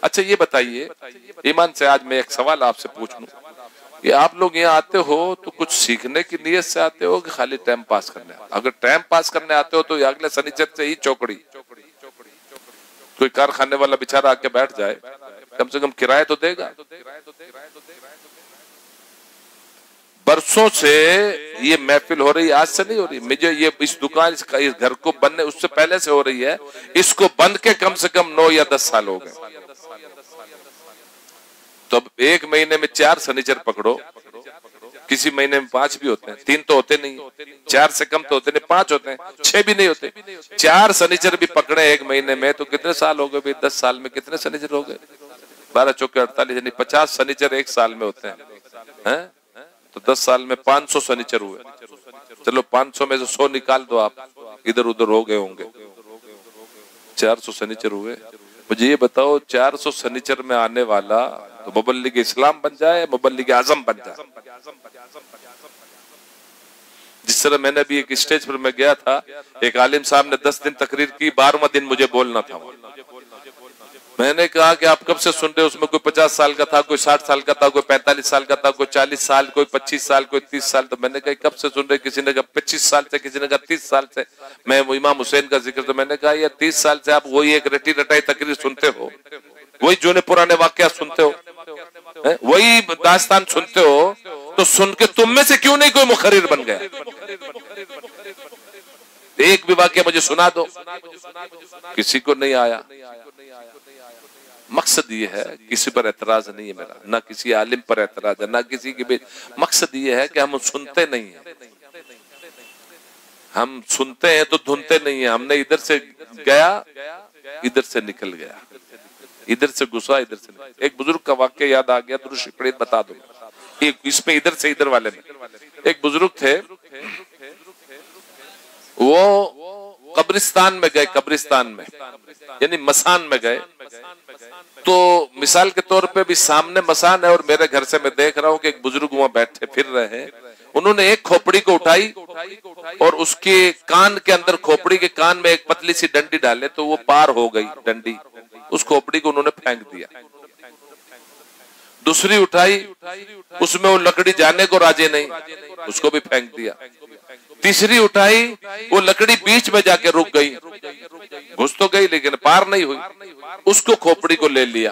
अच्छा ये बताइए, ईमान से आज मैं एक सवाल आपसे पूछ लूं कि आप लोग यहाँ आते हो तो कुछ सीखने की नीयत से आते हो कि खाली टाइम पास करने? अगर टाइम पास करने आते हो तो अगले शनिचर से ही चौकड़ी कोई कारखाने वाला बेचारा आके बैठ जाए, कम से कम किराया तो देगा। बरसों से ये महफिल हो रही है, आज से नहीं हो रही। मुझे ये इस दुकान इस घर को बनने उससे पहले से हो रही है। इसको बंद के कम से कम 9 या 10 साल हो गए। तो अब एक महीने में 4 शनिचर पकड़ो, किसी महीने में 5 भी होते हैं, 3 तो होते नहीं, 4 से कम तो होते नहीं, 5 होते हैं, 6 भी नहीं होते। 4 शनिचर भी पकड़े एक महीने में तो कितने साल हो गए भाई? 10 साल में कितने शनिचर हो गए? 12 चौके 48 यानी 50 शनिचर एक साल में होते हैं। तो 10 साल में 500 शनिचर हुए। चलो 500 में से 100 निकाल दो आप, इधर उधर हो गए होंगे, 400 शनिचर हुए। मुझे ये बताओ 400 शनिचर में आने वाला तो मुबल्लिग इस्लाम बन जाए, मुबल्लिग आजम बन जाए। जिस तरह मैंने भी एक स्टेज पर मैं गया था, एक आलिम साहब ने 10 दिन तकरीर की, 12वां दिन मुझे बोलना था। मैंने कहा कि आप कब से सुन रहे हो? उसमें कोई 50 साल का था, कोई 60 साल का था, कोई 45 साल का था, कोई 40 साल, कोई 25 साल, कोई 30 साल। तो मैंने कहा कब से सुन रहे? किसी ने कहा 25 साल से, किसी ने कहा 30 साल से। मैं इमाम हुसैन का जिक्र, तो मैंने कहा यार 30 साल से आप वही एक रटी रटाई तकरीर सुनते हो, वही जो पुराने वाकया सुनते हो, वही दास्तान सुनते हो, तो सुन के तुम में से क्यों नहीं कोई मुखर्रिर बन गया? एक भी वाकया मुझे सुना दो। किसी को नहीं आया। मकसद ये है, किसी पर एतराज नहीं है मेरा, ना किसी आलिम पर एतराज है, ना किसी की। मकसद ये है कि हम सुनते नहीं है, हम सुनते हैं तो धुनते नहीं है। हमने इधर से गया, इधर से निकल गया, इधर से घुसा, इधर से। एक बुजुर्ग का वाक्य याद आ गया, दुरूद पढ़े बता दो। एक इसमें इधर से इधर वाले में एक बुजुर्ग थे, वो कब्रिस्तान में गए, कब्रिस्तान में यानी मसान में गए। तो मिसाल के तौर पे भी सामने मसान है और मेरे घर से मैं देख रहा हूँ कि एक बुजुर्ग वहां बैठे फिर रहे हैं। उन्होंने एक खोपड़ी को उठाई और उसके कान के अंदर, खोपड़ी के कान में एक पतली सी डंडी डाले, तो वो पार हो गई डंडी, उस खोपड़ी को उन्होंने फेंक दिया। दूसरी उठाई, उसमें वो लकड़ी जाने को राजी नहीं, उसको भी फेंक दिया। तीसरी उठाई, वो लकड़ी बीच में जाके रुक गई, घुस तो गई लेकिन पार नहीं हुई, उसको खोपड़ी को ले लिया।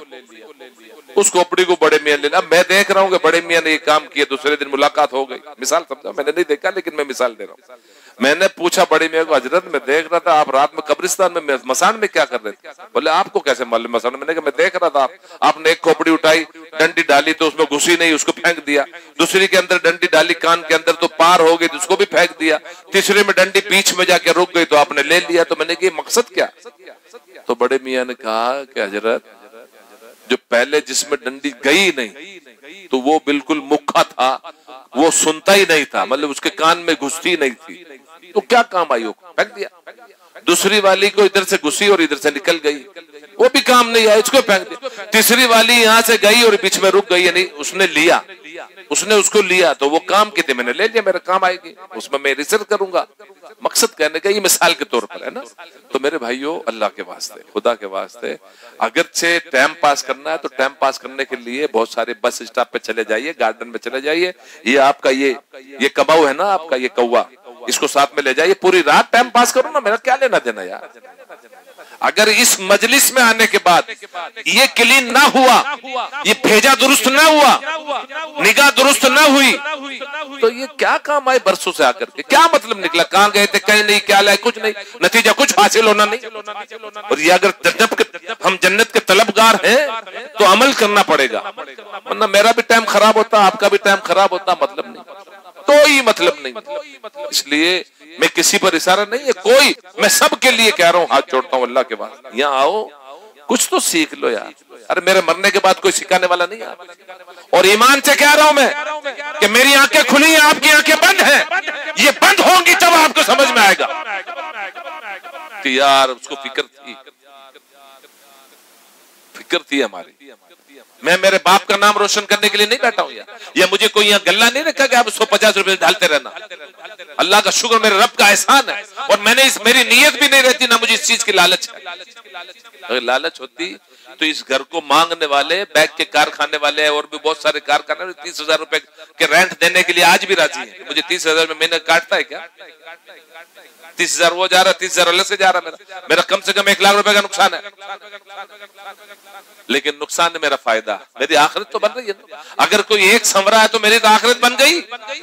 उस खोपड़ी को बड़े मियां ले लिया। अब मैं देख रहा हूँ कि बड़े मियां ने ये काम किया, दूसरे दिन मुलाकात हो गई। मिसाल समझा, मैंने नहीं देखा लेकिन मैं मिसाल दे रहा हूँ। मैंने पूछा बड़े मियां को, हजरत मैं देख रहा था आप रात में कब्रिस्तान में मसान में क्या कर रहे थे? बोले आपको कैसे मालूम मसान? मैंने कहा मैं देख रहा था, आपने एक खोपड़ी उठाई, डंडी डाली तो उसमें घुसी नहीं, उसको फेंक दिया। दूसरी के अंदर डंडी डाली कान के अंदर, तो पार हो गई, तो उसको भी फेंक दिया। तीसरे में डंडी बीच में जाके रुक गई, तो आपने ले लिया। तो मैंने कहा मकसद क्या? तो बड़े मियां ने कहा कि हजरत जो पहले जिसमें डंडी गई नहीं तो वो बिल्कुल मुक्खा था, वो सुनता ही नहीं था, मतलब उसके कान में घुसती नहीं थी, तो क्या काम आई? फेंक दिया। दूसरी वाली को इधर से घुसी और इधर से निकल गई, वो भी काम नहीं आया, इसको फेंक दिया। तीसरी वाली यहाँ से गई और बीच में रुक गई, यानी उसने लिया, उसने उसको लिया, तो वो काम की थी, मैंने ले लिया, मेरा काम आएगी, उसमें मैं रिसर्च करूंगा। मकसद कहने का ये मिसाल के तौर पर है ना। तो मेरे भाइयों, अल्लाह के वास्ते, खुदा के वास्ते, अगर से टाइम पास करना है तो टाइम पास करने के लिए बहुत सारे बस स्टॉप पे चले जाइए, गार्डन में चले जाइए। ये आपका ये कबाऊ है ना, आपका ये कौवा, इसको साथ में ले जाइए, पूरी रात टाइम पास करो ना, मेरा क्या लेना देना यार। अगर इस मजलिस में आने के बाद ये क्लीन ना हुआ, ये भेजा दुरुस्त ना हुआ, निगाह दुरुस्त ना हुई, तो ये क्या काम आए बरसों से आकर के? क्या मतलब निकला? कहाँ गए थे, कहीं नहीं, क्या लाए, कुछ नहीं, नतीजा कुछ हासिल होना नहीं। और ये अगर हम जन्नत के तलबगार हैं तो अमल करना पड़ेगा, वरना मेरा भी टाइम खराब होता, आपका भी टाइम खराब होता, मतलब नहीं, कोई मतलब नहीं। इसलिए मैं किसी पर इशारा नहीं है, कोई, मैं सबके लिए कह रहा हूँ, हाथ जोड़ता हूँ अल्लाह के बाद, यहाँ आओ, कुछ तो सीख लो यार। अरे मेरे मरने के बाद कोई सिखाने वाला नहीं है। और ईमान से कह रहा हूं मैं कि मेरी आंखें खुली हैं, आपकी आंखें बंद हैं, ये बंद होंगी तब आपको समझ में आएगा कि यार उसको फिक्र थी हमारी। मैं मेरे बाप का नाम रोशन करने के लिए नहीं बैठा हूं या मुझे कोई यहाँ गल्ला नहीं रखा कि आप 150 रुपए डालते रहना। अल्लाह का शुक्र, मेरे रब का एहसान है, और मेरी नीयत भी नहीं रहती, ना मुझे इस चीज की लालच है। अगर लालच होती तो इस घर को मांगने वाले, बैग के कारखाने वाले और भी बहुत सारे कारखाने 30,000 रुपए के रेंट देने के लिए आज भी राजी है। मुझे 30,000 में महीने काटता है क्या? 30,000 वो जा रहा, 30,000 अलग से जा रहा, मेरा कम से कम 1 लाख रुपए का नुकसान है। लेकिन नुकसान है मेरा फायदा, मेरी आखिरत तो बन रही है। अगर कोई एक संवरा है तो मेरी तो आखिरत बन गई।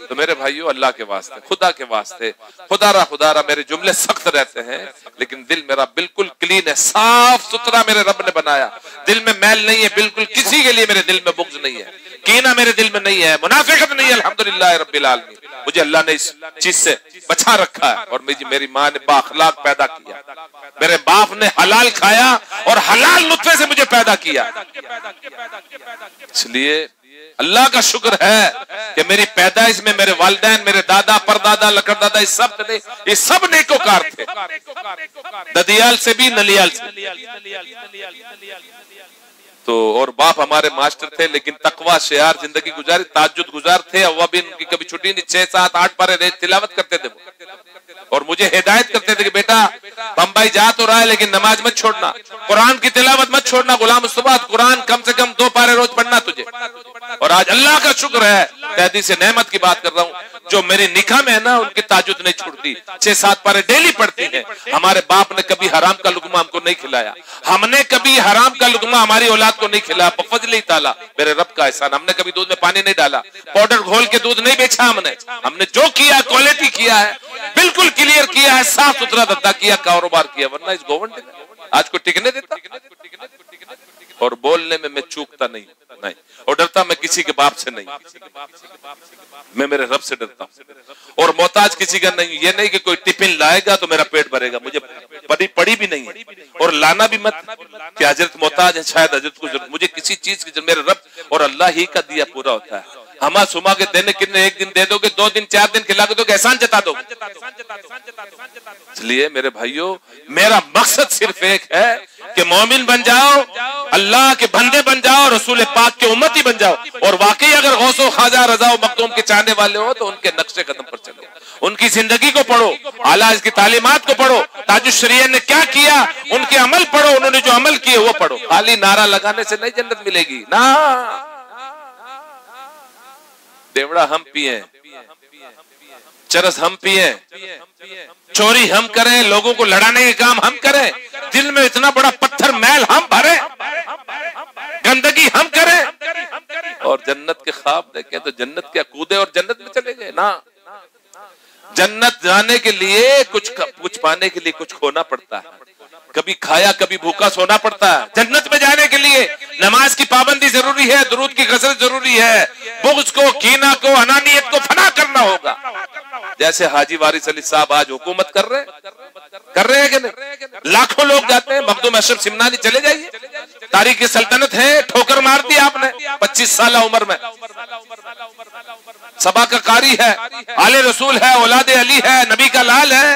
तो मेरे भाइयों, अल्लाह के वास्ते, खुदा के वास्ते, खुदारा मेरे जुमले सख्त रहते हैं, लेकिन दिल मेरा बिल्कुल क्लीन है, साफ सुथरा मेरे रब ने बनाया। दिल में मैल नहीं है, बिल्कुल किसी के लिए मेरे दिल में बुग़्ज़ नहीं है, कीना मेरे दिल में नहीं है, मुनाफिकत नहीं है। अल्हम्दुलिल्लाह रब्बिल आलमीन, मुझे अल्लाह ने इस चीज से बचा रखा है। और मेरी माँ ने बाअखलाक पैदा किया, मेरे बाप ने हलाल खाया और हलाल नुत्फे से मुझे पैदा किया। इसलिए अल्लाह का शुक्र है कि मेरी पैदाइश में मेरे वालिदैन, मेरे दादा, परदादा, लकड़दादा, ये सब नेकोकार थे, ददियाल से भी, नलियाल से। तो और बाप हमारे मास्टर थे, लेकिन तकवा शियार जिंदगी गुजारी, ताज्जुद गुजार थे। अव्वा भी उनकी कभी छुट्टी नहीं, 6, 7, 8 पारे रोज तिलावत करते थे और मुझे हिदायत करते थे कि बेटा बम्बई जा तो रहा है लेकिन नमाज मत छोड़ना, कुरान की तिलावत मत छोड़ना, गुलाम मुस्तफा कुरान कम से कम 2 पारे रोज पढ़ना तुझे। और आज अल्लाह का शुक्र है, तहदी से नेमत की बात कर रहा हूँ, जो मेरी निकाह में है ना, उनकी ताजुद नहीं छूटती, 6-7 पारे डेली पढ़ती है। हमारे बाप ने कभी हराम का लुकमा हमको नहीं खिलाया, हमने कभी हराम का लुकमा हमारी औलाद को नहीं खिलाया, बफज़ल ताला, मेरे रब का एहसान। हमने कभी दूध में पानी नहीं डाला, पाउडर घोल के दूध नहीं बेचा, हमने जो किया क्वालिटी किया है, बिल्कुल क्लियर किया है, साफ सुथरा धंधा किया, कारोबार किया। वरना इस गवर्नमेंट आज को टिकने देता। और बोलने में मैं चूकता नहीं, और डरता मैं किसी के बाप से नहीं, मैं मेरे रब से डरता हूं। और मोहताज किसी का नहीं, ये नहीं कि कोई टिफिन लाएगा तो मेरा पेट भरेगा, मुझे पड़ी भी नहीं है, और लाना भी मत कि हजरत मोहताज है, शायद हजरत को जरूरत, मुझे किसी चीज की, मेरे रब और अल्लाह ही का दिया पूरा होता है। हमा सुमा के देने कितने, 1 दिन दे दोगे, 2 दिन 4 दिन खिला के दोगे, एहसान जता दो। इसलिए मेरे भाइयों, मेरा मकसद सिर्फ एक है कि मोमिन बन जाओ, अल्लाह के बंदे बन जाओ, रसूल पाक के उम्मती बन जाओ। और वाकई अगर गौसो ख्वाजा रज़ा व मखदूम के चाहने वाले हो तो उनके नक्शे कदम पर चलो, उनकी जिंदगी को पढ़ो, आला की तालीमात को पढ़ो, ताजुश शरीयत ने क्या किया उनके अमल पढ़ो, उन्होंने जो अमल किए वो पढ़ो। खाली नारा लगाने से नहीं जन्नत मिलेगी ना। देवड़ा हम पिए, चरस हम पिए, चोरी हम करें, लोगों को लड़ाने के काम हम करें, दिल में इतना बड़ा पत्थर मैल हम भरे, गंदगी हम करें, और जन्नत के ख्वाब देखें तो जन्नत क्या कूदे और जन्नत में चले गए ना। जन्नत जाने के लिए कुछ पाने के लिए कुछ खोना पड़ता है, कभी खाया कभी भूखा सोना पड़ता है। जन्नत में जाने के लिए नमाज की पाबंदी जरूरी है, दुरूद की कसरत जरूरी है, बुग़्ज़ को, कीना को, अनानियत को फना करना होगा। जैसे हाजी वारिस अली साहब आज हुकूमत कर रहे हैं कि नहीं? लाखों लोग जाते हैं, मखदूम अशरफ सिमनानी चले जाइए, तारीख सल्तनत है, ठोकर मार दी आपने 25 साल उम्र में। सबा का कारी है, आले रसूल है, औलादे अली है, नबी का लाल है,